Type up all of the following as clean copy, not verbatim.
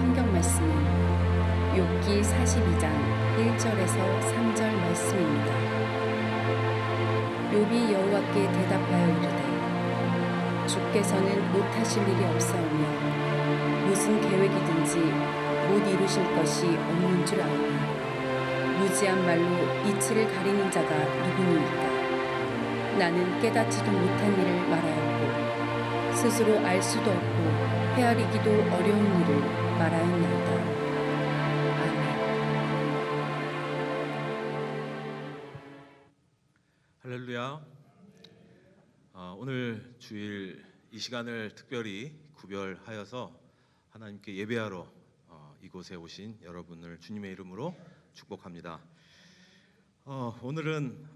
성경 말씀은 욥기 42장 1절에서 3절 말씀입니다. 욥이 여호와께 대답하여 이르되 주께서는 못하실 일이 없사오며 무슨 계획이든지 못 이루실 것이 없는 줄 아오니 무지한 말로 이치를 가리는 자가 누구니이까. 나는 깨닫지도 못한 일을 말하였고 스스로 알 수도 없고 헤아리기도 어려운 일을 말하였나이다. 아멘. 할렐루야. 오늘 주일 이 시간을 특별히 구별하여서 하나님께 예배하러 이곳에 오신 여러분을 주님의 이름으로 축복합니다. 오늘은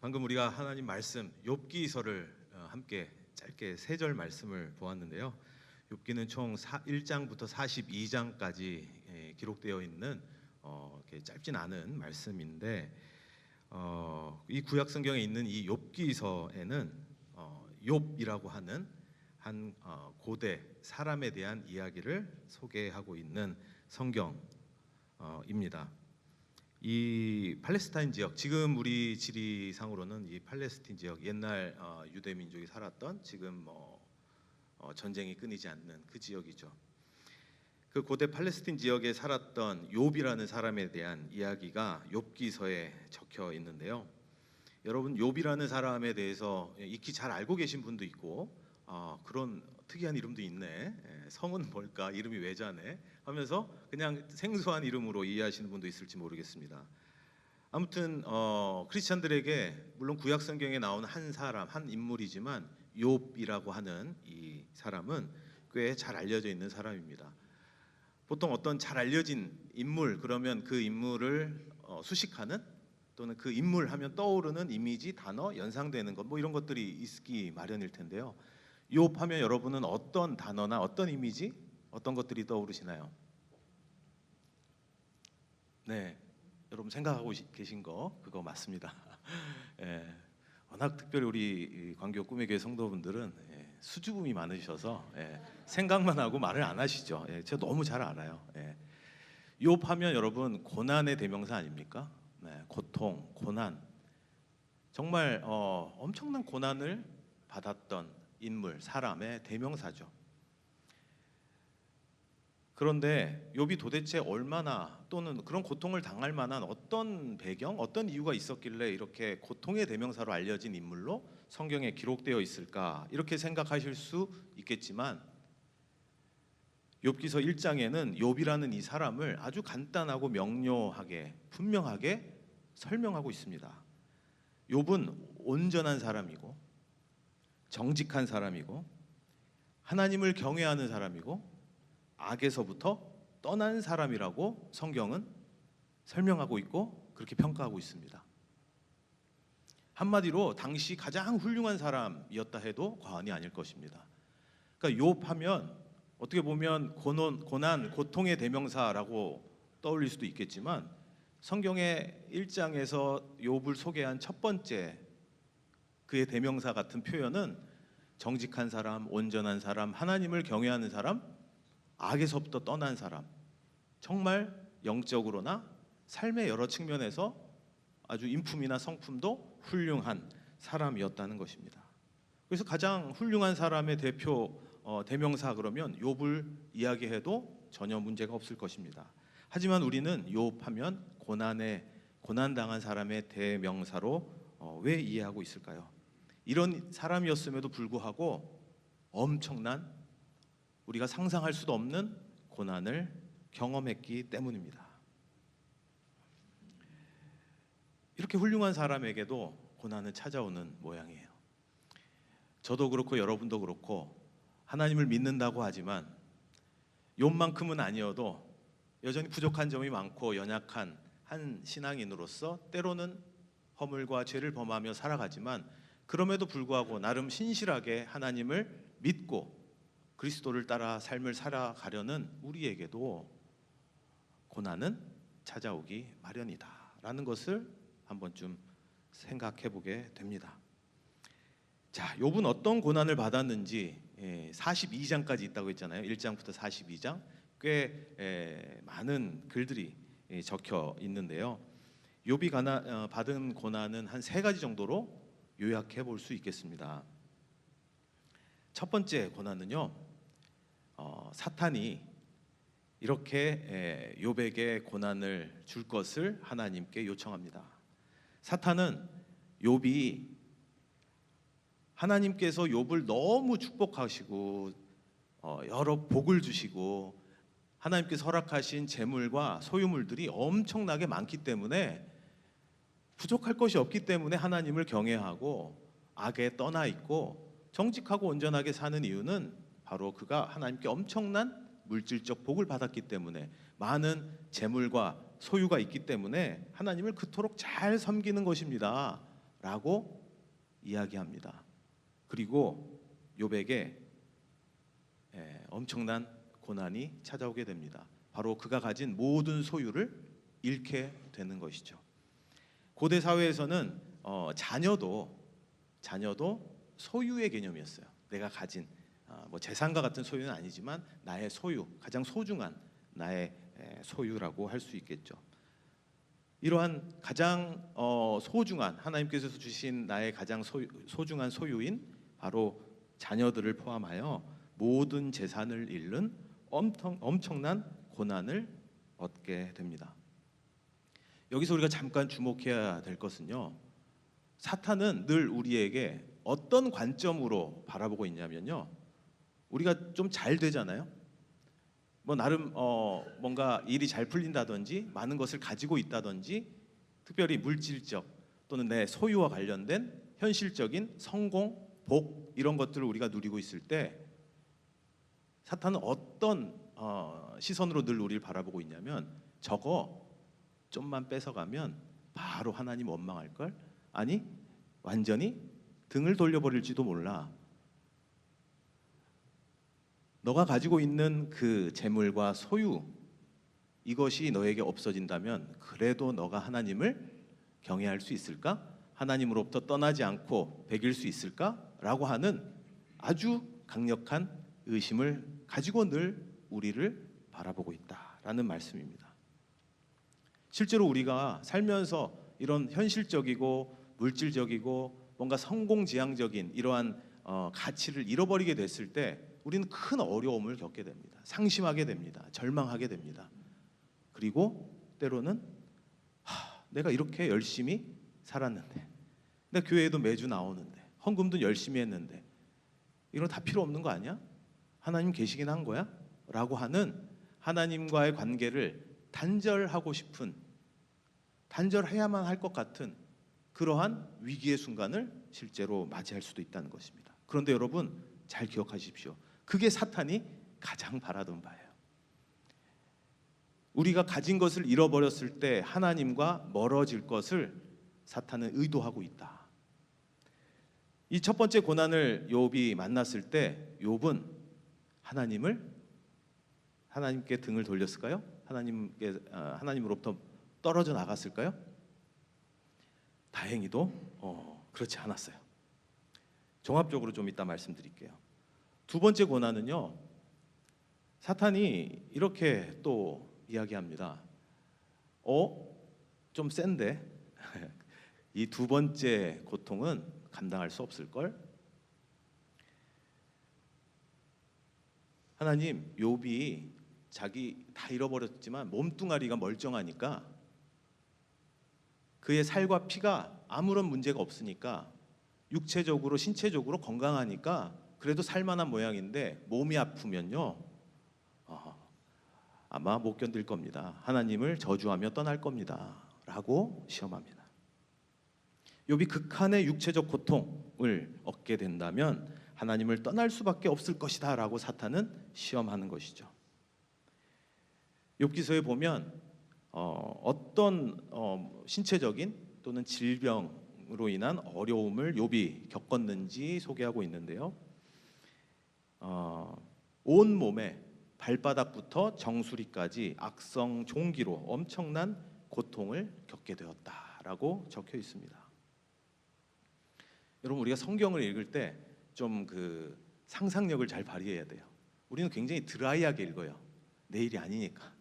방금 우리가 하나님 말씀 욥기서를 함께 짧게 3절 말씀을 보았는데요. 욥기는 총 1장부터 42장까지 기록되어 있는 이렇게 짧진 않은 말씀인데 이 구약 성경에 있는 이 욥기서에는 욥이라고 하는 한 고대 사람에 대한 이야기를 소개하고 있는 성경입니다. 이 팔레스타인 지역, 지금 우리 지리상으로는 이 팔레스틴 지역, 옛날 유대 민족이 살았던 지금 전쟁이 끊이지 않는 그 지역이죠. 그 고대 팔레스틴 지역에 살았던 욥이라는 사람에 대한 이야기가 욥기서에 적혀 있는데요. 여러분, 욥이라는 사람에 대해서 익히 잘 알고 계신 분도 있고 그런 특이한 이름도 있네, 성은 뭘까, 이름이 왜 자네 하면서 그냥 생소한 이름으로 이해하시는 분도 있을지 모르겠습니다. 아무튼 크리스찬들에게 물론 구약 성경에 나오는 한 사람, 한 인물이지만 욥이라고 하는 이 사람은 꽤 잘 알려져 있는 사람입니다. 보통 어떤 잘 알려진 인물 그러면 그 인물을 수식하는 또는 그 인물 하면 떠오르는 이미지, 단어, 연상되는 것, 이런 것들이 있기 마련일 텐데요. 욥 하면 여러분은 어떤 단어나 어떤 이미지, 어떤 것들이 떠오르시나요? 네, 여러분 생각하고 계신 거 그거 맞습니다. 워낙 특별히 우리 광교 꿈의 교회 성도분들은 수줍음이 많으셔서 생각만 하고 말을 안 하시죠. 제가 너무 잘 알아요. 욥 하면 여러분 고난의 대명사 아닙니까? 고통, 고난, 정말 엄청난 고난을 받았던 인물, 사람의 대명사죠. 그런데 욥이 도대체 얼마나, 또는 그런 고통을 당할 만한 어떤 배경, 어떤 이유가 있었길래 이렇게 고통의 대명사로 알려진 인물로 성경에 기록되어 있을까, 이렇게 생각하실 수 있겠지만 욥기서 1장에는 욥이라는 이 사람을 아주 간단하고 명료하게 분명하게 설명하고 있습니다. 욥은 온전한 사람이고 정직한 사람이고 하나님을 경외하는 사람이고 악에서부터 떠난 사람이라고 성경은 설명하고 있고 그렇게 평가하고 있습니다. 한마디로 당시 가장 훌륭한 사람이었다 해도 과언이 아닐 것입니다. 그러니까 욥하면 어떻게 보면 고난, 고통의 대명사라고 떠올릴 수도 있겠지만 성경의 1장에서 욥을 소개한 첫 번째 그의 대명사 같은 표현은 정직한 사람, 온전한 사람, 하나님을 경외하는 사람, 악에서부터 떠난 사람, 정말 영적으로나 삶의 여러 측면에서 아주 인품이나 성품도 훌륭한 사람이었다는 것입니다. 그래서 가장 훌륭한 사람의 대표 대명사 그러면 욥을 이야기해도 전혀 문제가 없을 것입니다. 하지만 우리는 욥하면 고난당한 사람의 대명사로 왜 이해하고 있을까요? 이런 사람이었음에도 불구하고 엄청난, 우리가 상상할 수도 없는 고난을 경험했기 때문입니다. 이렇게 훌륭한 사람에게도 고난은 찾아오는 모양이에요. 저도 그렇고 여러분도 그렇고 하나님을 믿는다고 하지만 욥만큼은 아니어도 여전히 부족한 점이 많고 연약한 한 신앙인으로서 때로는 허물과 죄를 범하며 살아가지만 그럼에도 불구하고 나름 신실하게 하나님을 믿고 그리스도를 따라 삶을 살아가려는 우리에게도 고난은 찾아오기 마련이다라는 것을 한번쯤 생각해 보게 됩니다. 자, 욥은 어떤 고난을 받았는지 42장까지 있다고 했잖아요. 1장부터 42장. 꽤 많은 글들이 적혀 있는데요. 욥이 받은 고난은 한 세 가지 정도로 요약해 볼 수 있겠습니다. 첫 번째 고난은요, 사탄이 이렇게 욥에게 고난을 줄 것을 하나님께 요청합니다. 사탄은 욥이 하나님께서 욥을 너무 축복하시고 여러 복을 주시고 하나님께서 허락하신 재물과 소유물들이 엄청나게 많기 때문에 부족할 것이 없기 때문에 하나님을 경외하고 악에 떠나 있고 정직하고 온전하게 사는 이유는 바로 그가 하나님께 엄청난 물질적 복을 받았기 때문에, 많은 재물과 소유가 있기 때문에 하나님을 그토록 잘 섬기는 것입니다 라고 이야기합니다. 그리고 욥에게 엄청난 고난이 찾아오게 됩니다. 바로 그가 가진 모든 소유를 잃게 되는 것이죠. 고대 사회에서는 자녀도 소유의 개념이었어요. 내가 가진 뭐 재산과 같은 소유는 아니지만 나의 소유, 가장 소중한 나의 소유라고 할 수 있겠죠. 이러한 가장 소중한, 하나님께서 주신 나의 가장 소중한 소유인 바로 자녀들을 포함하여 모든 재산을 잃는 엄청난 고난을 얻게 됩니다. 여기서 우리가 잠깐 주목해야 될 것은요, 사탄은 늘 우리에게 어떤 관점으로 바라보고 있냐면요, 우리가 좀 잘 되잖아요. 뭐 나름 뭔가 일이 잘 풀린다든지 많은 것을 가지고 있다든지, 특별히 물질적 또는 내 소유와 관련된 현실적인 성공, 복, 이런 것들을 우리가 누리고 있을 때 사탄은 어떤 시선으로 늘 우리를 바라보고 있냐면, 저거 좀만 뺏어가면 바로 하나님 원망할 걸, 아니 완전히 등을 돌려버릴지도 몰라. 너가 가지고 있는 그 재물과 소유, 이것이 너에게 없어진다면 그래도 너가 하나님을 경외할 수 있을까? 하나님으로부터 떠나지 않고 배길 수 있을까? 라고 하는 아주 강력한 의심을 가지고 늘 우리를 바라보고 있다라는 말씀입니다. 실제로 우리가 살면서 이런 현실적이고 물질적이고 뭔가 성공지향적인 이러한 가치를 잃어버리게 됐을 때 우리는 큰 어려움을 겪게 됩니다. 상심하게 됩니다. 절망하게 됩니다. 그리고 때로는 내가 이렇게 열심히 살았는데, 내가 교회에도 매주 나오는데, 헌금도 열심히 했는데 이런 다 필요 없는 거 아니야? 하나님 계시긴 한 거야? 라고 하는 하나님과의 관계를 단절하고 싶은, 단절해야만 할 것 같은 그러한 위기의 순간을 실제로 맞이할 수도 있다는 것입니다. 그런데 여러분 잘 기억하십시오. 그게 사탄이 가장 바라던 바예요. 우리가 가진 것을 잃어버렸을 때 하나님과 멀어질 것을 사탄은 의도하고 있다. 이 첫 번째 고난을 욥이 만났을 때 욥은 하나님께 등을 돌렸을까요? 하나님으로부터 떨어져 나갔을까요? 다행히도 그렇지 않았어요. 종합적으로 좀 이따 말씀드릴게요. 두 번째 고난은요, 사탄이 이렇게 또 이야기합니다. 좀 센데 이 두 번째 고통은 감당할 수 없을걸? 하나님, 욥이 자기 다 잃어버렸지만 몸뚱아리가 멀쩡하니까, 그의 살과 피가 아무런 문제가 없으니까, 육체적으로 신체적으로 건강하니까 그래도 살만한 모양인데 몸이 아프면요 아마 못 견딜 겁니다. 하나님을 저주하며 떠날 겁니다 라고 시험합니다. 욥이 극한의 육체적 고통을 얻게 된다면 하나님을 떠날 수밖에 없을 것이다 라고 사탄은 시험하는 것이죠. 욥기서에 보면 어떤 신체적인 또는 질병으로 인한 어려움을 욥이 겪었는지 소개하고 있는데요, 온 몸에 발바닥부터 정수리까지 악성 종기로 엄청난 고통을 겪게 되었다라고 적혀 있습니다. 여러분, 우리가 성경을 읽을 때 좀 그 상상력을 잘 발휘해야 돼요. 우리는 굉장히 드라이하게 읽어요. 내일이 아니니까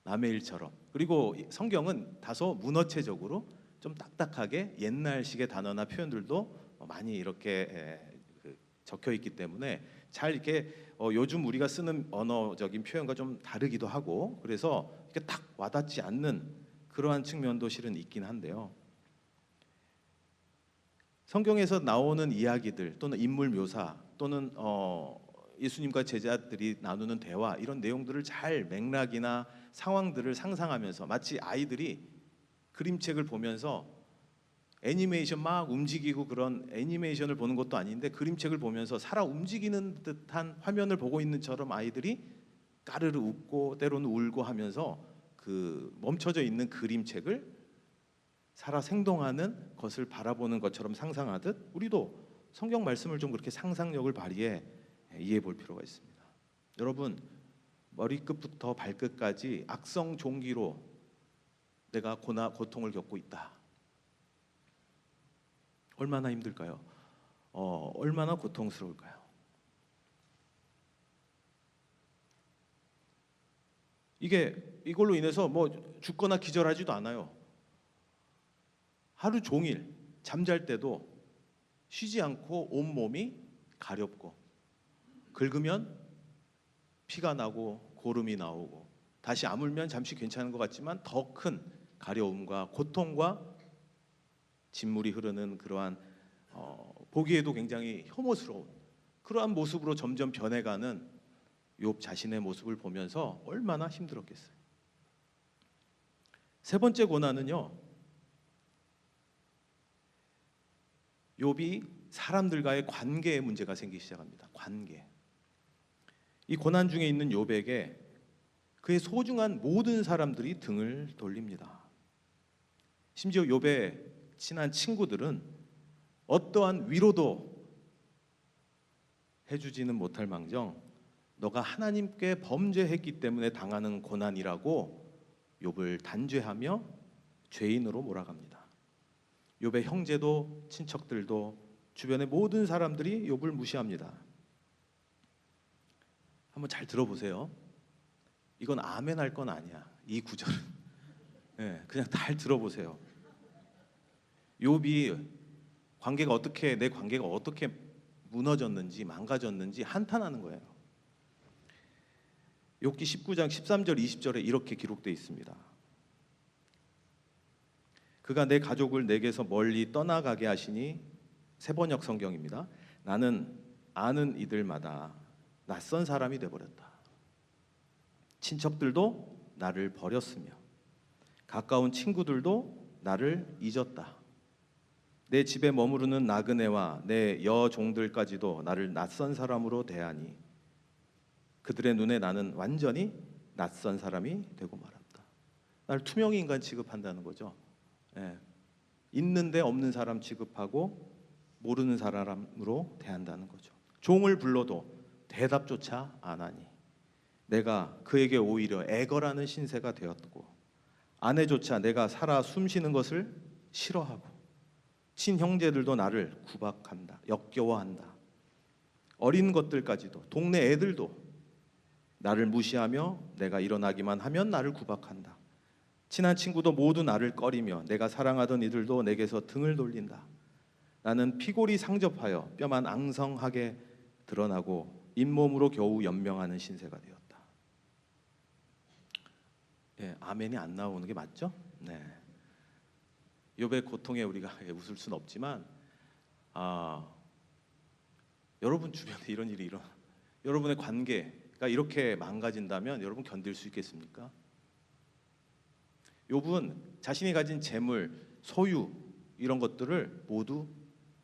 남의 일처럼. 그리고 성경은 다소 문어체적으로 좀 딱딱하게 옛날식의 단어나 표현들도 많이 이렇게 적혀 있기 때문에 잘 이렇게 요즘 우리가 쓰는 언어적인 표현과 좀 다르기도 하고, 그래서 이렇게 딱 와닿지 않는 그러한 측면도 실은 있긴 한데요. 성경에서 나오는 이야기들 또는 인물 묘사 또는 예수님과 제자들이 나누는 대화, 이런 내용들을 잘 맥락이나 상황들을 상상하면서, 마치 아이들이 그림책을 보면서 애니메이션 막 움직이고 그런 애니메이션을 보는 것도 아닌데 그림책을 보면서 살아 움직이는 듯한 화면을 보고 있는 처럼 아이들이 까르르 웃고 때로는 울고 하면서 그 멈춰져 있는 그림책을 살아 생동하는 것을 바라보는 것처럼 상상하듯, 우리도 성경 말씀을 좀 그렇게 상상력을 발휘해 이해해 볼 필요가 있습니다. 여러분, 머리끝부터 발끝까지 악성 종기로 내가 고통을 겪고 있다. 얼마나 힘들까요? 얼마나 고통스러울까요? 이걸로 인해서 뭐 죽거나 기절하지도 않아요. 하루 종일 잠잘 때도 쉬지 않고 온 몸이 가렵고, 긁으면 피가 나고 고름이 나오고, 다시 아물면 잠시 괜찮은 것 같지만 더 큰 가려움과 고통과 진물이 흐르는 그러한 보기에도 굉장히 혐오스러운 그러한 모습으로 점점 변해가는 욥 자신의 모습을 보면서 얼마나 힘들었겠어요. 세 번째 고난은요, 욥이 사람들과의 관계에 문제가 생기기 시작합니다. 관계. 이 고난 중에 있는 욥에게 그의 소중한 모든 사람들이 등을 돌립니다. 심지어 욥의 친한 친구들은 어떠한 위로도 해주지는 못할 망정 너가 하나님께 범죄했기 때문에 당하는 고난이라고 욥을 단죄하며 죄인으로 몰아갑니다. 욥의 형제도 친척들도 주변의 모든 사람들이 욥을 무시합니다. 한번 잘 들어보세요. 이건 아멘 할 건 아니야. 이 구절은 그냥 잘 들어보세요. 욥이 내 관계가 어떻게 무너졌는지 망가졌는지 한탄하는 거예요. 욥기 19장 13절 20절에 이렇게 기록되어 있습니다. 그가 내 가족을 내게서 멀리 떠나가게 하시니, 세번역 성경입니다. 나는 아는 이들마다 낯선 사람이 되어버렸다. 친척들도 나를 버렸으며 가까운 친구들도 나를 잊었다. 내 집에 머무르는 나그네와 내 여종들까지도 나를 낯선 사람으로 대하니 그들의 눈에 나는 완전히 낯선 사람이 되고 말았다. 나를 투명인 인간 취급한다는 거죠. 있는데 없는 사람 취급하고 모르는 사람으로 대한다는 거죠. 종을 불러도 대답조차 안 하니 내가 그에게 오히려 애걸하는 신세가 되었고, 아내조차 내가 살아 숨쉬는 것을 싫어하고 친형제들도 나를 구박한다, 역겨워한다. 어린 것들까지도, 동네 애들도 나를 무시하며 내가 일어나기만 하면 나를 구박한다. 친한 친구도 모두 나를 꺼리며 내가 사랑하던 이들도 내게서 등을 돌린다. 나는 피골이 상접하여 뼈만 앙성하게 드러나고 잇몸으로 겨우 연명하는 신세가 되었다. 아멘이 안 나오는 게 맞죠? 욥의 고통에 우리가 웃을 수는 없지만, 여러분 주변에 이런 일이 여러분의 관계가 이렇게 망가진다면 여러분 견딜 수 있겠습니까? 욥은 자신이 가진 재물, 소유 이런 것들을 모두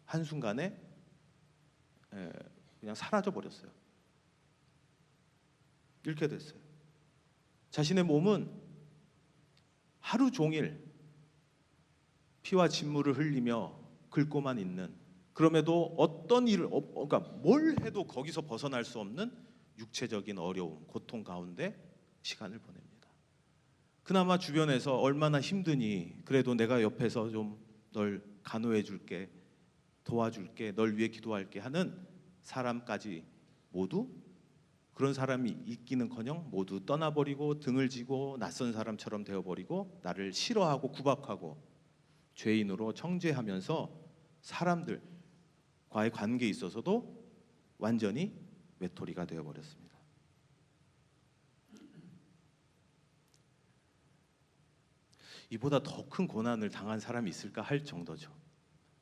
한순간에 그냥 사라져 버렸어요. 잃게 됐어요. 자신의 몸은 하루 종일 피와 진물을 흘리며 긁고만 있는, 그럼에도 어떤 일을 그러니까 뭘 해도 거기서 벗어날 수 없는 육체적인 어려움, 고통 가운데 시간을 보냅니다. 그나마 주변에서 얼마나 힘드니, 그래도 내가 옆에서 좀 널 간호해 줄게, 도와줄게, 널 위해 기도할게 하는 사람까지 모두 그런 사람이 있기는커녕 모두 떠나버리고 등을 지고 낯선 사람처럼 되어버리고 나를 싫어하고 구박하고 죄인으로 정죄하면서 사람들과의 관계에 있어서도 완전히 외톨이가 되어버렸습니다. 이보다 더 큰 고난을 당한 사람이 있을까 할 정도죠.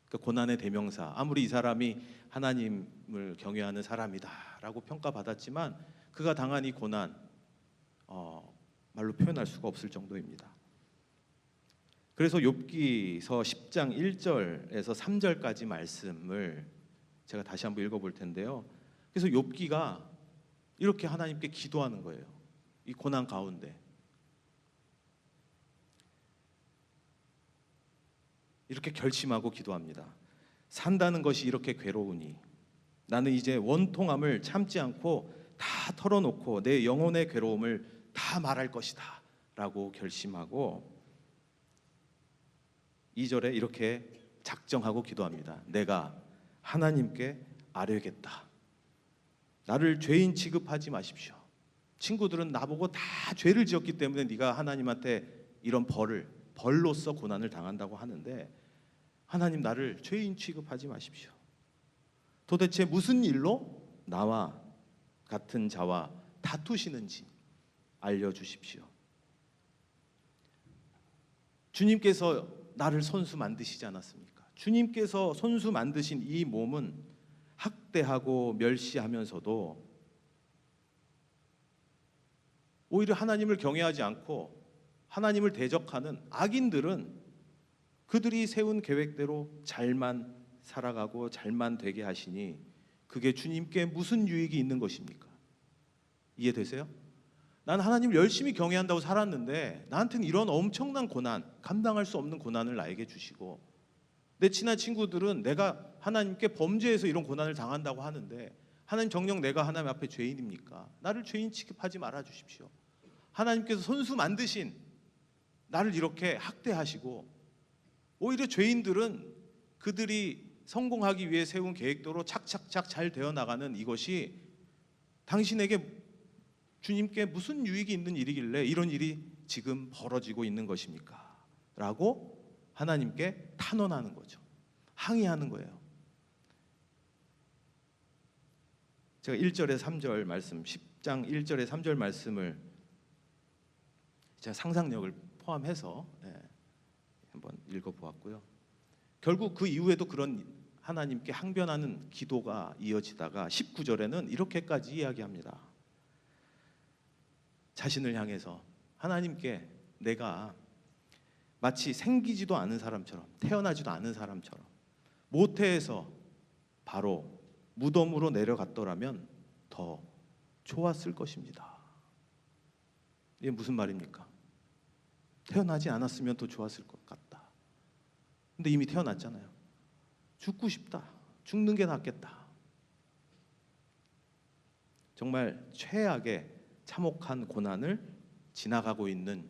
그 고난의 대명사, 아무리 이 사람이 하나님을 경외하는 사람이다라고 평가받았지만 그가 당한 이 고난 말로 표현할 수가 없을 정도입니다. 그래서 욥기서 10장 1절에서 3절까지 말씀을 제가 다시 한번 읽어볼 텐데요. 그래서 욥기가 이렇게 하나님께 기도하는 거예요. 이 고난 가운데 이렇게 결심하고 기도합니다. 산다는 것이 이렇게 괴로우니 나는 이제 원통함을 참지 않고 다 털어놓고 내 영혼의 괴로움을 다 말할 것이다 라고 결심하고 2절에 이렇게 작정하고 기도합니다. 내가 하나님께 아뢰겠다. 나를 죄인 취급하지 마십시오. 친구들은 나보고 다 죄를 지었기 때문에 네가 하나님한테 이런 벌로서 고난을 당한다고 하는데 하나님 나를 죄인 취급하지 마십시오. 도대체 무슨 일로 나와 같은 자와 다투시는지 알려주십시오. 주님께서 나를 손수 만드시지 않았습니까? 주님께서 손수 만드신 이 몸은 학대하고 멸시하면서도 오히려 하나님을 경외하지 않고 하나님을 대적하는 악인들은 그들이 세운 계획대로 잘만 살아가고 잘만 되게 하시니 그게 주님께 무슨 유익이 있는 것입니까? 이해되세요? 난 하나님을 열심히 경외한다고 살았는데 나한테는 이런 엄청난 고난, 감당할 수 없는 고난을 나에게 주시고 내 친한 친구들은 내가 하나님께 범죄해서 이런 고난을 당한다고 하는데 하나님 정녕 내가 하나님 앞에 죄인입니까? 나를 죄인 취급하지 말아 주십시오. 하나님께서 손수 만드신 나를 이렇게 학대하시고 오히려 죄인들은 그들이 성공하기 위해 세운 계획대로 착착착 잘 되어나가는 이것이 당신에게 주님께 무슨 유익이 있는 일이길래 이런 일이 지금 벌어지고 있는 것입니까? 라고 하나님께 탄원하는 거죠. 항의하는 거예요. 제가 1절에 3절 말씀, 10장 1절에 3절 말씀을 제가 상상력을 포함해서 한번 읽어보았고요. 결국 그 이후에도 그런 하나님께 항변하는 기도가 이어지다가 19절에는 이렇게까지 이야기합니다. 자신을 향해서 하나님께 내가 마치 생기지도 않은 사람처럼 태어나지도 않은 사람처럼 모태에서 바로 무덤으로 내려갔더라면 더 좋았을 것입니다. 이게 무슨 말입니까? 태어나지 않았으면 더 좋았을 것 같다. 근데 이미 태어났잖아요. 죽고 싶다. 죽는 게 낫겠다. 정말 최악의 참혹한 고난을 지나가고 있는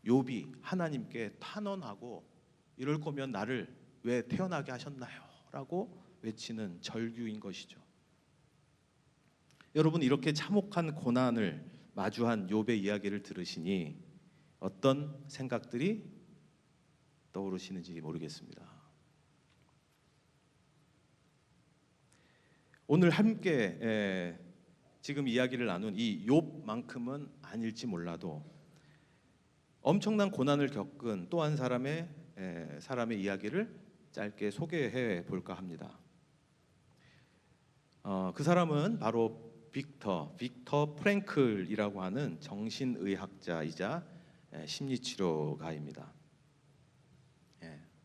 욥이 하나님께 탄원하고 이럴 거면 나를 왜 태어나게 하셨나요? 라고 외치는 절규인 것이죠. 여러분 이렇게 참혹한 고난을 마주한 욥의 이야기를 들으시니 어떤 생각들이 떠오르시는지 모르겠습니다. 오늘 함께 지금 이야기를 나눈 이 욥만큼은 아닐지 몰라도 엄청난 고난을 겪은 또 한 사람의 이야기를 짧게 소개해 볼까 합니다. 그 사람은 바로 빅터 프랭클이라고 하는 정신의학자이자 심리치료가입니다.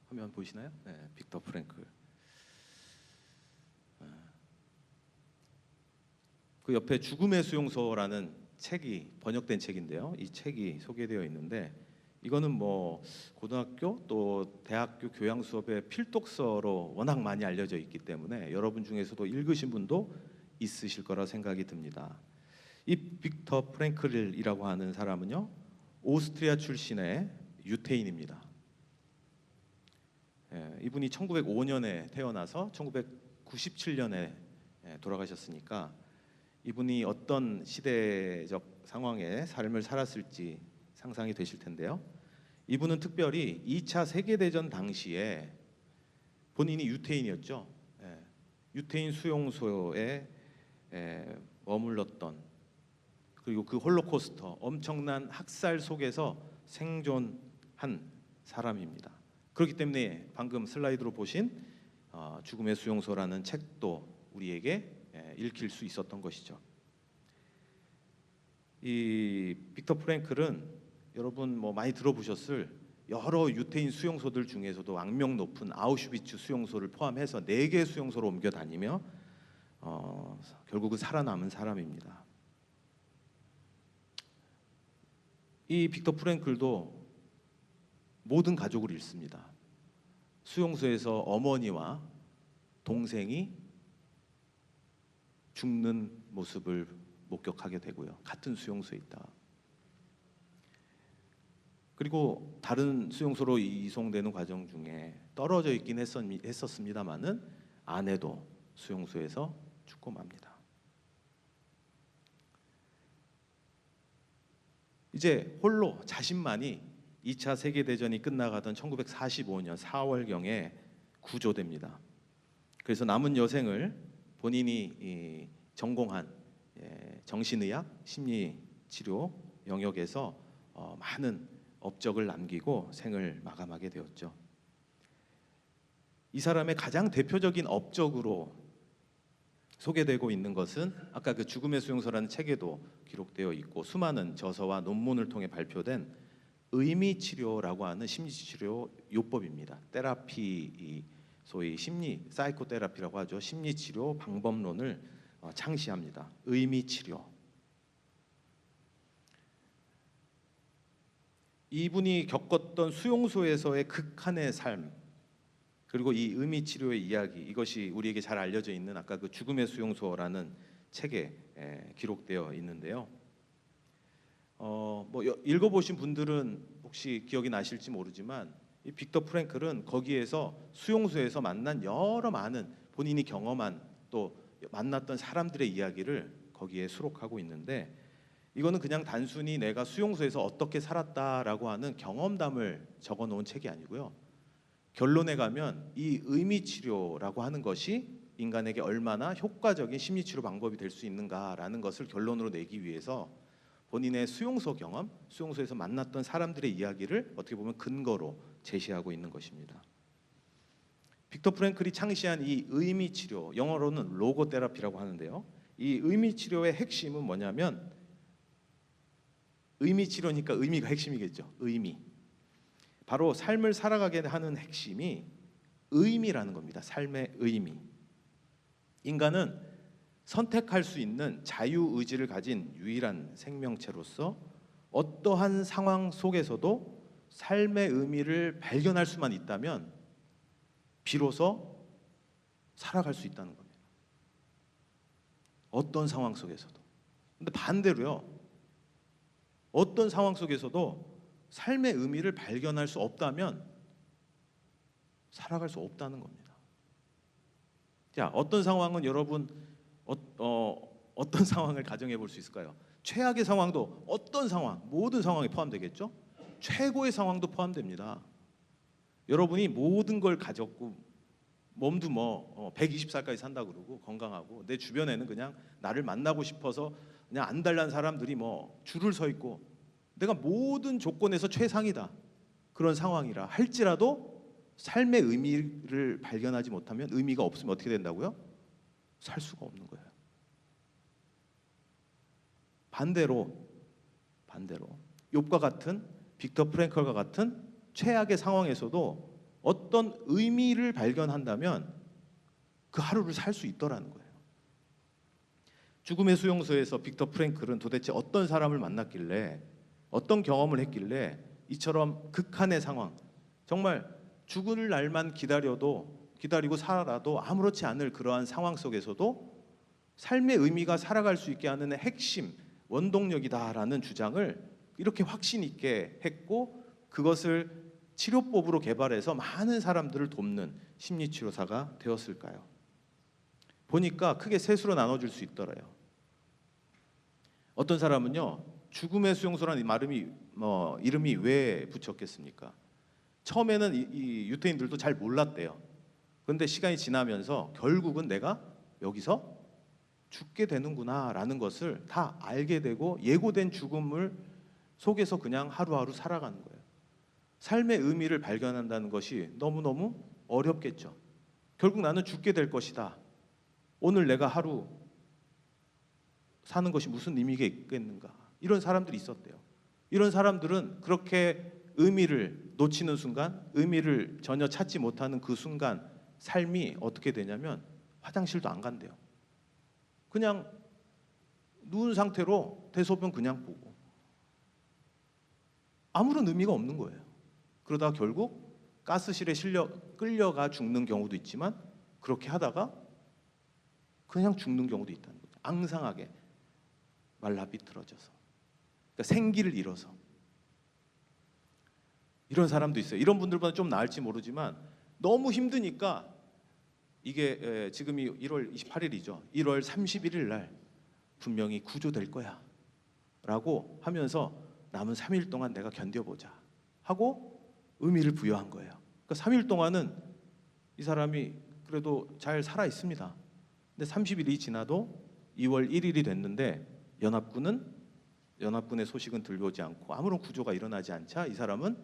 화면 보이시나요? 빅터 프랭클. 그 옆에 죽음의 수용소라는 책이 번역된 책인데요. 이 책이 소개되어 있는데 이거는 뭐 고등학교 또 대학교 교양 수업의 필독서로 워낙 많이 알려져 있기 때문에 여러분 중에서도 읽으신 분도 있으실 거라 생각이 듭니다. 이 빅터 프랭클이라고 하는 사람은요, 오스트리아 출신의 유태인입니다. 이분이 1905년에 태어나서 1997년에 돌아가셨으니까 이분이 어떤 시대적 상황에 삶을 살았을지 상상이 되실 텐데요. 이분은 특별히 2차 세계대전 당시에 본인이 유태인이었죠. 예, 유태인 수용소에 머물렀던, 그리고 그 홀로코스터 엄청난 학살 속에서 생존한 사람입니다. 그렇기 때문에 방금 슬라이드로 보신 죽음의 수용소라는 책도 우리에게 읽힐 수 있었던 것이죠. 이 빅터 프랭클은 여러분 뭐 많이 들어보셨을 여러 유태인 수용소들 중에서도 악명 높은 아우슈비츠 수용소를 포함해서 4개 수용소로 옮겨 다니며 결국은 살아남은 사람입니다. 이 빅터 프랭클도 모든 가족을 잃습니다. 수용소에서 어머니와 동생이 죽는 모습을 목격하게 되고요. 같은 수용소에 있다. 그리고 다른 수용소로 이송되는 과정 중에 떨어져 있긴 했었습니다만은 아내도 수용소에서 죽고 맙니다. 이제 홀로 자신만이 2차 세계대전이 끝나가던 1945년 4월경에 구조됩니다. 그래서 남은 여생을 본인이 전공한 정신의학, 심리치료 영역에서 많은 업적을 남기고 생을 마감하게 되었죠. 이 사람의 가장 대표적인 업적으로 소개되고 있는 것은 아까 그 죽음의 수용소라는 책에도 기록되어 있고 수많은 저서와 논문을 통해 발표된 의미치료라고 하는 심리치료 요법입니다. 테라피, 소위 심리 사이코테라피라고 하죠. 심리치료 방법론을 창시합니다. 의미치료. 이분이 겪었던 수용소에서의 극한의 삶, 그리고 이 의미치료의 이야기, 이것이 우리에게 잘 알려져 있는 아까 그 죽음의 수용소라는 책에 기록되어 있는데요. 뭐 읽어보신 분들은 혹시 기억이 나실지 모르지만 이 빅터 프랭클은 거기에서 수용소에서 만난 여러 많은 본인이 경험한 또 만났던 사람들의 이야기를 거기에 수록하고 있는데, 이거는 그냥 단순히 내가 수용소에서 어떻게 살았다라고 하는 경험담을 적어놓은 책이 아니고요. 결론에 가면 이 의미치료라고 하는 것이 인간에게 얼마나 효과적인 심리치료 방법이 될 수 있는가라는 것을 결론으로 내기 위해서 본인의 수용소 경험, 수용소에서 만났던 사람들의 이야기를 어떻게 보면 근거로 제시하고 있는 것입니다. 빅터 프랭클이 창시한 이 의미치료, 영어로는 로고테라피라고 하는데요. 이 의미치료의 핵심은 뭐냐면, 의미치료니까 의미가 핵심이겠죠. 의미. 바로 삶을 살아가게 하는 핵심이 의미라는 겁니다. 삶의 의미. 인간은 선택할 수 있는 자유의지를 가진 유일한 생명체로서 어떠한 상황 속에서도 삶의 의미를 발견할 수만 있다면 비로소 살아갈 수 있다는 겁니다. 어떤 상황 속에서도. 근데 반대로요. 어떤 상황 속에서도 삶의 의미를 발견할 수 없다면 살아갈 수 없다는 겁니다. 자, 어떤 상황은 여러분 어떤 상황을 가정해 볼 수 있을까요? 최악의 상황도 어떤 상황, 모든 상황이 포함되겠죠? 최고의 상황도 포함됩니다. 여러분이 모든 걸 가졌고 몸도 뭐 120살까지 산다 그러고 건강하고 내 주변에는 그냥 나를 만나고 싶어서 그냥 안달난 사람들이 뭐 줄을 서 있고 내가 모든 조건에서 최상이다. 그런 상황이라 할지라도 삶의 의미를 발견하지 못하면, 의미가 없으면 어떻게 된다고요? 살 수가 없는 거예요. 반대로 욥과 같은, 빅터 프랭클과 같은 최악의 상황에서도 어떤 의미를 발견한다면 그 하루를 살 수 있더라는 거예요. 죽음의 수용소에서 빅터 프랭클은 도대체 어떤 사람을 만났길래, 어떤 경험을 했길래 이처럼 극한의 상황, 정말 죽을 날만 기다리고 살아도 아무렇지 않을 그러한 상황 속에서도 삶의 의미가 살아갈 수 있게 하는 핵심, 원동력이다라는 주장을 이렇게 확신 있게 했고, 그것을 치료법으로 개발해서 많은 사람들을 돕는 심리치료사가 되었을까요? 보니까 크게 셋으로 나눠줄 수 있더래요. 어떤 사람은요, 죽음의 수용소라는 이름이 왜 붙였겠습니까? 처음에는 이 유태인들도 잘 몰랐대요. 그런데 시간이 지나면서 결국은 내가 여기서 죽게 되는구나라는 것을 다 알게 되고 예고된 죽음을 속에서 그냥 하루하루 살아가는 거예요. 삶의 의미를 발견한다는 것이 너무너무 어렵겠죠. 결국 나는 죽게 될 것이다. 오늘 내가 하루 사는 것이 무슨 의미가 있겠는가? 이런 사람들이 있었대요. 이런 사람들은 그렇게 의미를 놓치는 순간, 의미를 전혀 찾지 못하는 그 순간 삶이 어떻게 되냐면 화장실도 안 간대요. 그냥 누운 상태로 대소변 그냥 보고 아무런 의미가 없는 거예요. 그러다 결국 가스실에 끌려가 죽는 경우도 있지만 그렇게 하다가 그냥 죽는 경우도 있다는 거죠. 앙상하게 말라비틀어져서, 그러니까 생기를 잃어서. 이런 사람도 있어요. 이런 분들보다 좀 나을지 모르지만 너무 힘드니까 이게 지금이 1월 28일이죠. 1월 31일 날 분명히 구조될 거야 라고 하면서 남은 3일 동안 내가 견뎌보자 하고 의미를 부여한 거예요. 그러니까 3일 동안은 이 사람이 그래도 잘 살아 있습니다. 근데 30일이 지나도 2월 1일이 됐는데 연합군의 소식은 들려오지 않고 아무런 구조가 일어나지 않자 이 사람은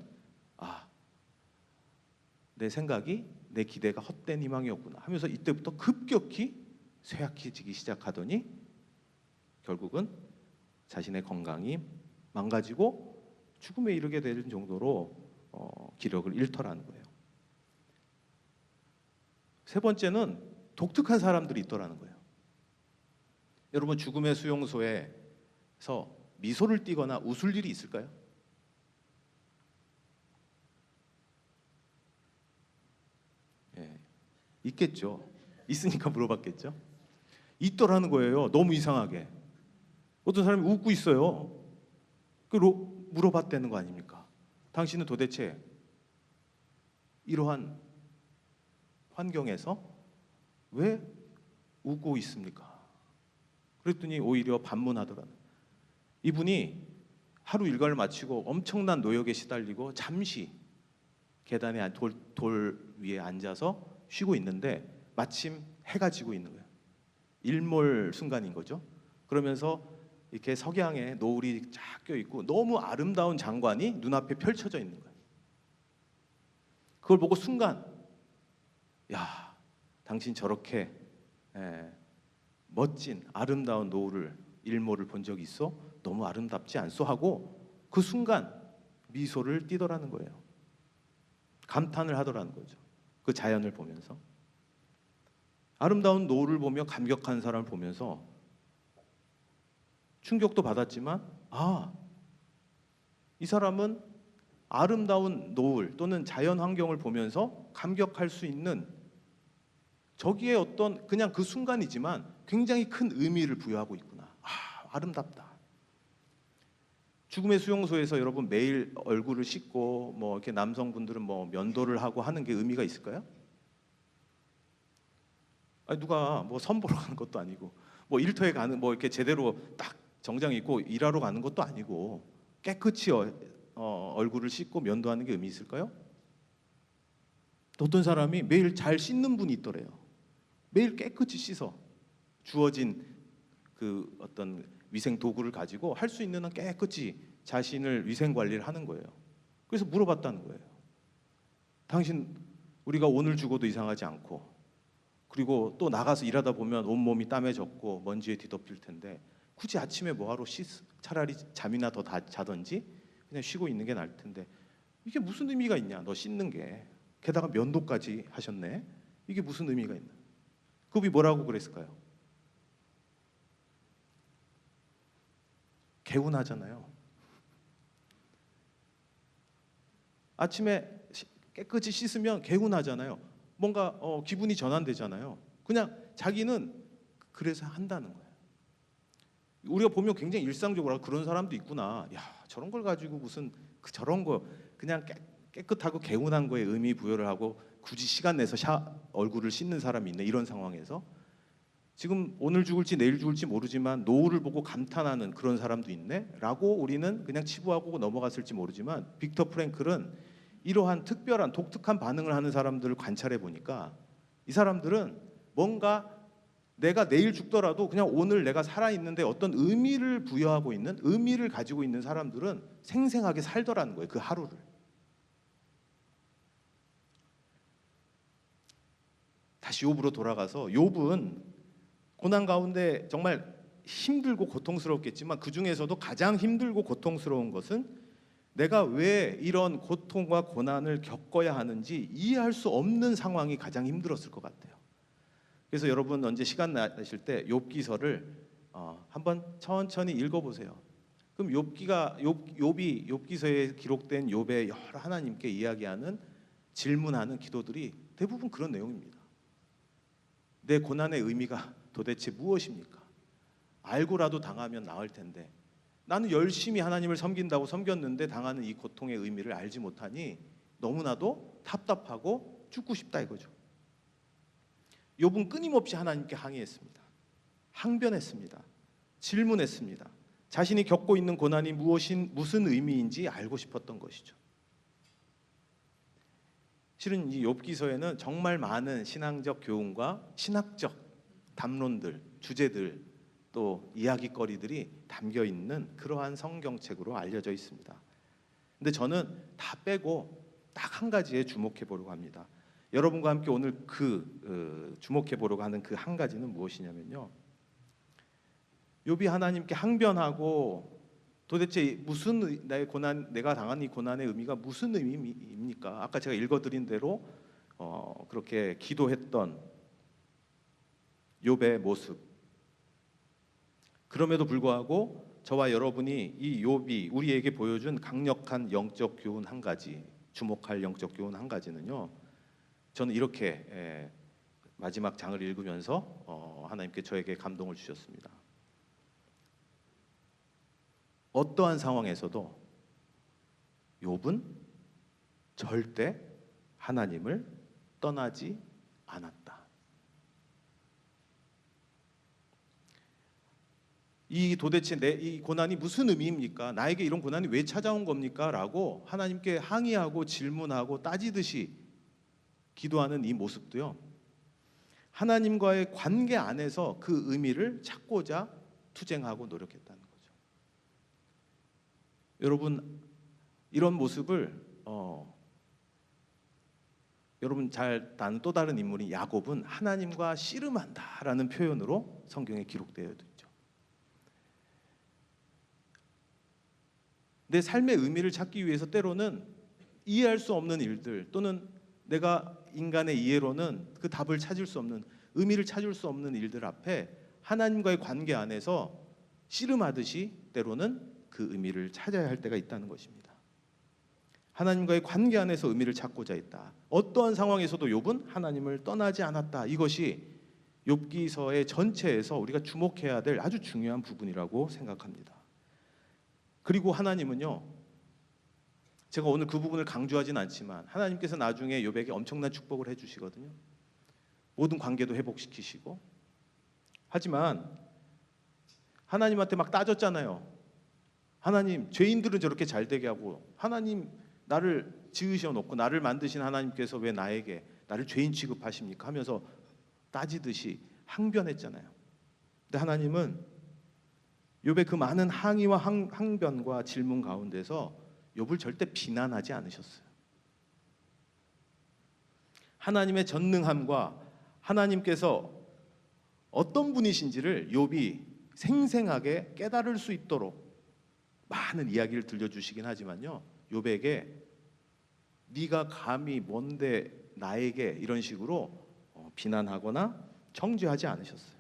내 생각이, 내 기대가 헛된 희망이었구나 하면서 이때부터 급격히 쇠약해지기 시작하더니 결국은 자신의 건강이 망가지고 죽음에 이르게 되는 정도로 기력을 잃더라는 거예요. 세 번째는 독특한 사람들이 있더라는 거예요. 여러분, 죽음의 수용소에서 미소를 띠거나 웃을 일이 있을까요? 예, 있겠죠. 있으니까 물어봤겠죠. 있더라는 거예요. 너무 이상하게. 어떤 사람이 웃고 있어요. 물어봤다는 거 아닙니까? 당신은 도대체 이러한 환경에서 왜 웃고 있습니까? 그랬더니 오히려 반문하더라는. 이분이 하루 일과를 마치고 엄청난 노역에 시달리고 잠시 계단에 돌 위에 앉아서 쉬고 있는데 마침 해가 지고 있는 거예요. 일몰 순간인 거죠. 그러면서 이렇게 석양에 노을이 쫙 껴 있고 너무 아름다운 장관이 눈앞에 펼쳐져 있는 거예요. 그걸 보고 순간, 야, 당신 저렇게 멋진 아름다운 노을을, 일몰을 본 적 있어? 너무 아름답지 않소? 하고 그 순간 미소를 띠더라는 거예요. 감탄을 하더라는 거죠. 그 자연을 보면서. 아름다운 노을을 보며 감격하는 사람을 보면서 충격도 받았지만 이 사람은 아름다운 노을 또는 자연 환경을 보면서 감격할 수 있는 저기에 어떤 그냥 그 순간이지만 굉장히 큰 의미를 부여하고 있구나. 아름답다. 죽음의 수용소에서 여러분 매일 얼굴을 씻고 뭐 이렇게 남성분들은 뭐 면도를 하고 하는 게 의미가 있을까요? 누가 뭐 선보러 가는 것도 아니고 뭐 일터에 가는 뭐 이렇게 제대로 딱 정장 입고 일하러 가는 것도 아니고 깨끗이 얼굴을 씻고 면도하는 게 의미 있을까요? 어떤 사람이 매일 잘 씻는 분이 있더래요. 매일 깨끗이 씻어 주어진 그 어떤 위생 도구를 가지고 할 수 있는 한 깨끗이 자신을 위생 관리를 하는 거예요. 그래서 물어봤다는 거예요. 당신 우리가 오늘 죽어도 이상하지 않고 그리고 또 나가서 일하다 보면 온몸이 땀에 젖고 먼지에 뒤덮일 텐데 굳이 아침에 뭐하러 차라리 잠이나 더 자든지 그냥 쉬고 있는 게 나을 텐데 이게 무슨 의미가 있냐? 너 씻는 게 게다가 면도까지 하셨네. 이게 무슨 의미가 있나? 그분이 뭐라고 그랬을까요? 개운하잖아요. 아침에 깨끗이 씻으면 개운하잖아요. 뭔가 기분이 전환되잖아요. 그냥 자기는 그래서 한다는 거예요. 우리가 보면 굉장히 일상적으로 그런 사람도 있구나. 야, 저런 걸 가지고 무슨 저런 거 그냥 깨끗하고 개운한 거에 의미 부여를 하고 굳이 시간 내서 얼굴을 씻는 사람이 있네. 이런 상황에서 지금 오늘 죽을지 내일 죽을지 모르지만 노후를 보고 감탄하는 그런 사람도 있네? 라고 우리는 그냥 치부하고 넘어갔을지 모르지만 빅터 프랭클은 이러한 특별한 독특한 반응을 하는 사람들을 관찰해 보니까 이 사람들은 뭔가 내가 내일 죽더라도 그냥 오늘 내가 살아있는데 어떤 의미를 부여하고 있는, 의미를 가지고 있는 사람들은 생생하게 살더라는 거예요, 그 하루를. 다시 욥으로 돌아가서 욥은 고난 가운데 정말 힘들고 고통스럽겠지만 그 중에서도 가장 힘들고 고통스러운 것은 내가 왜 이런 고통과 고난을 겪어야 하는지 이해할 수 없는 상황이 가장 힘들었을 것 같아요. 그래서 여러분 언제 시간 나실 때 욥기서를 한번 천천히 읽어보세요. 그럼 욥이 욥기서에 기록된 욥의 여러 하나님께 이야기하는 질문하는 기도들이 대부분 그런 내용입니다. 내 고난의 의미가 도대체 무엇입니까? 알고라도 당하면 나을 텐데 나는 열심히 하나님을 섬긴다고 섬겼는데 당하는 이 고통의 의미를 알지 못하니 너무나도 답답하고 죽고 싶다 이거죠. 욥은 끊임없이 하나님께 항의했습니다. 항변했습니다. 질문했습니다. 자신이 겪고 있는 고난이 무슨 의미인지 알고 싶었던 것이죠. 실은 이 욥기서에는 정말 많은 신앙적 교훈과 신학적 담론들, 주제들, 또 이야기거리들이 담겨 있는 그러한 성경책으로 알려져 있습니다. 근데 저는 다 빼고 딱 한 가지에 주목해 보려고 합니다. 여러분과 함께 오늘 주목해 보려고 하는 그 한 가지는 무엇이냐면요. 욥이 하나님께 항변하고 도대체 내가 당한 이 고난의 의미가 무슨 의미입니까? 아까 제가 읽어드린 대로 그렇게 기도했던 욥의 모습. 그럼에도 불구하고 저와 여러분이 이 욥이 우리에게 보여준 강력한 영적 교훈 한 가지, 주목할 영적 교훈 한 가지는요. 저는 이렇게 마지막 장을 읽으면서 하나님께 저에게 감동을 주셨습니다. 어떠한 상황에서도 욥은 절대 하나님을 떠나지 않았다. 도대체 이 고난이 무슨 의미입니까? 나에게 이런 고난이 왜 찾아온 겁니까? 라고 하나님께 항의하고 질문하고 따지듯이 기도하는 이 모습도요. 하나님과의 관계 안에서 그 의미를 찾고자 투쟁하고 노력했다는 거죠. 여러분 이런 모습을 여러분 잘 아는 또 다른 인물인 야곱은 하나님과 씨름한다라는 표현으로 성경에 기록되어 있죠. 내 삶의 의미를 찾기 위해서 때로는 이해할 수 없는 일들 또는 내가 인간의 이해로는 그 답을 찾을 수 없는 의미를 찾을 수 없는 일들 앞에 하나님과의 관계 안에서 씨름하듯이 때로는 그 의미를 찾아야 할 때가 있다는 것입니다. 하나님과의 관계 안에서 의미를 찾고자 했다. 어떠한 상황에서도 욥은 하나님을 떠나지 않았다. 이것이 욥기서의 전체에서 우리가 주목해야 될 아주 중요한 부분이라고 생각합니다. 그리고 하나님은요, 제가 오늘 그 부분을 강조하진 않지만 하나님께서 나중에 욥에게 엄청난 축복을 해주시거든요. 모든 관계도 회복시키시고. 하지만 하나님한테 막 따졌잖아요. 하나님, 죄인들은 저렇게 잘 되게 하고 하나님 나를 지으셔 놓고 나를 만드신 하나님께서 왜 나를 죄인 취급하십니까? 하면서 따지듯이 항변했잖아요. 근데 하나님은 욥의 그 많은 항의와 항변과 질문 가운데서 욥을 절대 비난하지 않으셨어요. 하나님의 전능함과 하나님께서 어떤 분이신지를 욥이 생생하게 깨달을 수 있도록 많은 이야기를 들려주시긴 하지만요, 욥에게 네가 감히 뭔데 나에게 이런 식으로 비난하거나 정죄하지 않으셨어요.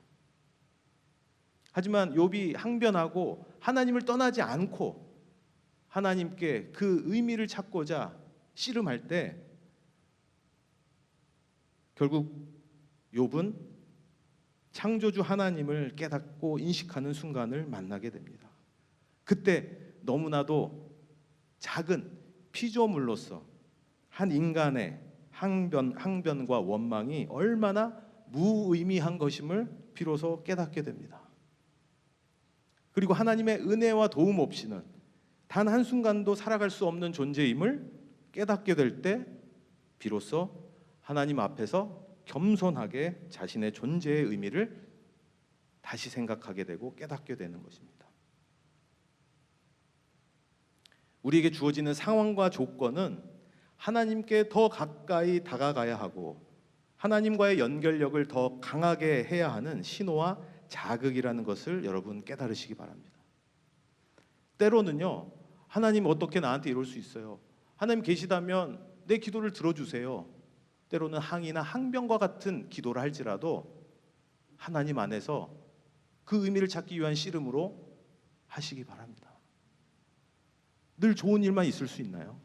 하지만 욥이 항변하고 하나님을 떠나지 않고 하나님께 그 의미를 찾고자 씨름할 때 결국 욥은 창조주 하나님을 깨닫고 인식하는 순간을 만나게 됩니다. 그때 너무나도 작은 피조물로서 한 인간의 항변과 원망이 얼마나 무의미한 것임을 비로소 깨닫게 됩니다. 그리고 하나님의 은혜와 도움 없이는 단 한순간도 살아갈 수 없는 존재임을 깨닫게 될 때 비로소 하나님 앞에서 겸손하게 자신의 존재의 의미를 다시 생각하게 되고 깨닫게 되는 것입니다. 우리에게 주어지는 상황과 조건은 하나님께 더 가까이 다가가야 하고 하나님과의 연결력을 더 강하게 해야 하는 신호와 자극이라는 것을 여러분 깨달으시기 바랍니다. 때로는요, 하나님 어떻게 나한테 이럴 수 있어요? 하나님 계시다면 내 기도를 들어주세요. 때로는 항의나 항변과 같은 기도를 할지라도 하나님 안에서 그 의미를 찾기 위한 씨름으로 하시기 바랍니다. 늘 좋은 일만 있을 수 있나요?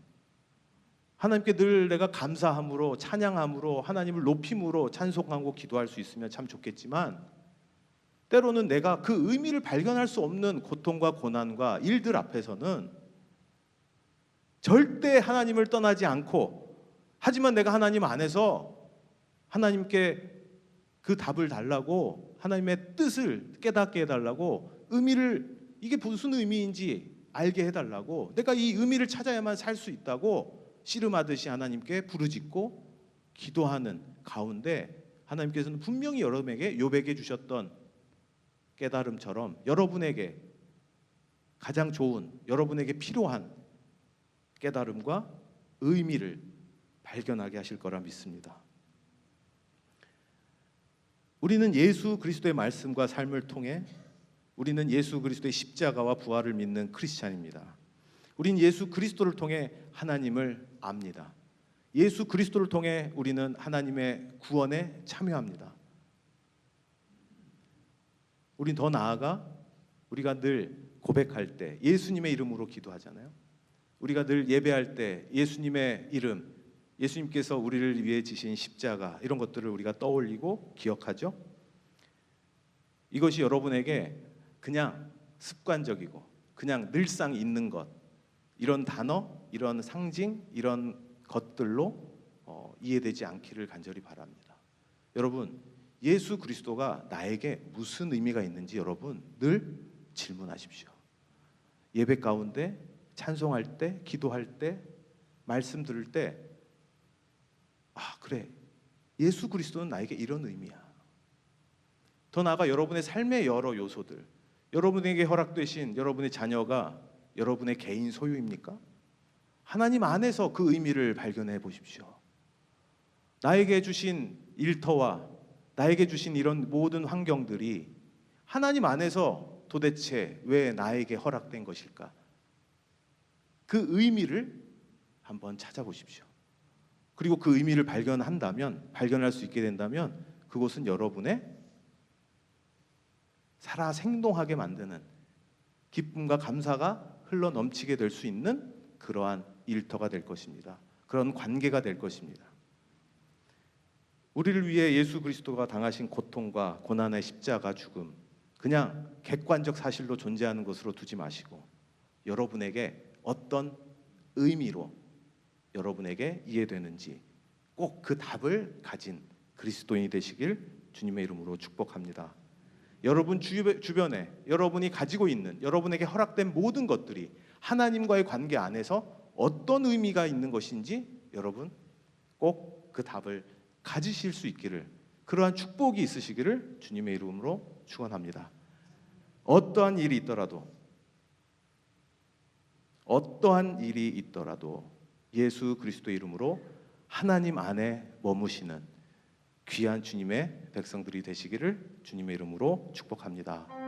하나님께 늘 내가 감사함으로 찬양함으로 하나님을 높임으로 찬송하고 기도할 수 있으면 참 좋겠지만 때로는 내가 그 의미를 발견할 수 없는 고통과 고난과 일들 앞에서는 절대 하나님을 떠나지 않고 하지만 내가 하나님 안에서 하나님께 그 답을 달라고 하나님의 뜻을 깨닫게 해달라고 의미를 이게 무슨 의미인지 알게 해달라고 내가 이 의미를 찾아야만 살 수 있다고 씨름하듯이 하나님께 부르짖고 기도하는 가운데 하나님께서는 분명히 여러분에게 욥에게 주셨던 깨달음처럼 여러분에게 가장 좋은 여러분에게 필요한 깨달음과 의미를 발견하게 하실 거라 믿습니다. 우리는 예수 그리스도의 말씀과 삶을 통해 우리는 예수 그리스도의 십자가와 부활을 믿는 크리스찬입니다. 우리는 예수 그리스도를 통해 하나님을 압니다. 예수 그리스도를 통해 우리는 하나님의 구원에 참여합니다. 우린 더 나아가 우리가 늘 고백할 때 예수님의 이름으로 기도하잖아요. 우리가 늘 예배할 때 예수님의 이름, 예수님께서 우리를 위해 지신 십자가 이런 것들을 우리가 떠올리고 기억하죠. 이것이 여러분에게 그냥 습관적이고 그냥 늘상 있는 것 이런 단어, 이런 상징, 이런 것들로 이해되지 않기를 간절히 바랍니다. 여러분, 예수 그리스도가 나에게 무슨 의미가 있는지 여러분 늘 질문하십시오. 예배 가운데 찬송할 때, 기도할 때, 말씀 들을 때 그래, 예수 그리스도는 나에게 이런 의미야. 더 나아가 여러분의 삶의 여러 요소들, 여러분에게 허락되신 여러분의 자녀가 여러분의 개인 소유입니까? 하나님 안에서 그 의미를 발견해 보십시오. 나에게 주신 일터와 나에게 주신 이런 모든 환경들이 하나님 안에서 도대체 왜 나에게 허락된 것일까? 그 의미를 한번 찾아보십시오. 그리고 그 의미를 발견할 수 있게 된다면 그것은 여러분의 살아 생동하게 만드는 기쁨과 감사가 흘러 넘치게 될 수 있는 그러한 일터가 될 것입니다. 그런 관계가 될 것입니다. 우리를 위해 예수 그리스도가 당하신 고통과 고난의 십자가 죽음 그냥 객관적 사실로 존재하는 것으로 두지 마시고 여러분에게 어떤 의미로 여러분에게 이해되는지 꼭 그 답을 가진 그리스도인이 되시길 주님의 이름으로 축복합니다. 여러분 주변에 여러분이 가지고 있는 여러분에게 허락된 모든 것들이 하나님과의 관계 안에서 어떤 의미가 있는 것인지 여러분 꼭 그 답을 가지실 수 있기를 그러한 축복이 있으시기를 주님의 이름으로 축원합니다. 어떠한 일이 있더라도 예수 그리스도의 이름으로 하나님 안에 머무시는 귀한 주님의 백성들이 되시기를 주님의 이름으로 축복합니다.